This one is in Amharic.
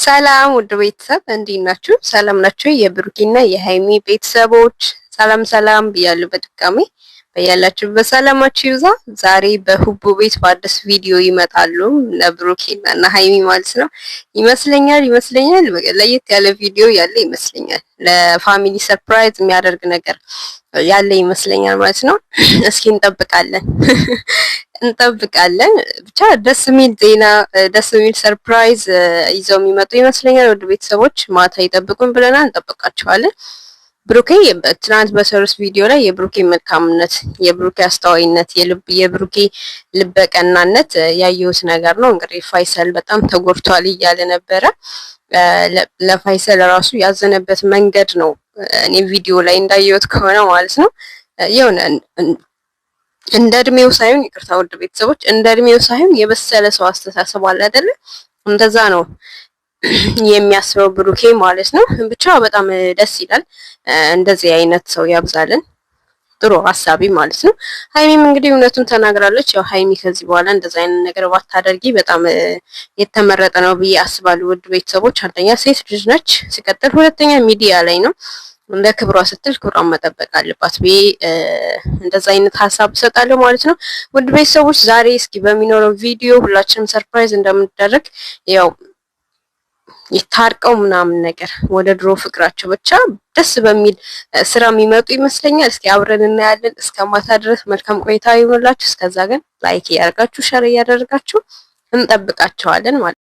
ሰላም ውድ ቤተሰብ እንዴት ናችሁ? ሰላም ናችሁ? የብሩኪና የሃይሚ ቤተሰቦች ሰላም ሰላም ብያለሁ። በድጋሚ በያላችሁበት ሰላማችሁ ይብዛ። ዛሬ በሁቡ ቤት በአዲስ ቪዲዮ ይመጣሉ ለብሩኪና እና ሃይሚ ማለት ነው። ይመስለኛል ለየት ያለ ቪዲዮ ያለ ይመስለኛል። ለፋሚሊ ሰርፕራይዝ የሚያደርግ ነገር ያለ ይመስለኛል ማለት ነው። እስኪ እንጠብቃለን። ብቻ ደስ የሚል ዜና ደስ የሚል ሰርፕራይዝ ይዘው የሚመጡ ይመስለኛል። ወደ ቤተሰቦች ማታ ይጠብቁን ብለናል፣ እንጠብቃቸዋለን። ብሩኬ ትናንት በሰሩት ቪዲዮ ላይ የብሩኬ መልካምነት፣ የብሩኬ አስተዋይነት፣ የብሩኬ ልበቀናነት ያየሁት ነገር ነው። እንግዲህ ፋይሰል በጣም ተጎድቷል እያለ ነበረ። ለፋይሰል ራሱ ያዘነበት መንገድ ነው እኔ ቪዲዮ ላይ እንዳየሁት ከሆነ ማለት ነው። የሆነ እንደ እድሜው ሳይሆን ይቅርታ ውድ ቤተሰቦች፣ እንደ እድሜው ሳይሆን የበሰለ ሰው አስተሳሰብ አለ አይደለ? እንደዛ ነው የሚያስበው ብሩኬ ማለት ነው። ብቻ በጣም ደስ ይላል። እንደዚህ አይነት ሰው ያብዛልን፣ ጥሩ ሀሳቢ ማለት ነው። ሃይሚም እንግዲህ እውነቱን ተናግራለች። ያው ሃይሚ ከዚህ በኋላ እንደዚህ አይነት ነገር ባታደርጊ በጣም የተመረጠ ነው ብዬ አስባለሁ። ውድ ቤተሰቦች፣ አንደኛ ሴት ልጅ ነች፣ ሲቀጥል ሁለተኛ ሚዲያ ላይ ነው። እንደ ክብሯ ስትል ክብሯን መጠበቅ አለባት ብዬ እንደዛ አይነት ሀሳብ እሰጣለሁ ማለት ነው። ውድ ቤተሰቦች፣ ዛሬ እስኪ በሚኖረው ቪዲዮ ሁላችንም ሰርፕራይዝ እንደምንደረግ ያው ይታርቀው ምናምን ነገር ወደ ድሮ ፍቅራቸው ብቻ ደስ በሚል ስራ የሚመጡ ይመስለኛል። እስኪ አብረን እናያለን። እስከ ማታ ድረስ መልካም ቆይታ ይሁንላችሁ። እስከዛ ግን ላይክ እያደረጋችሁ ሸር እያደረጋችሁ እንጠብቃቸዋለን ማለት ነው።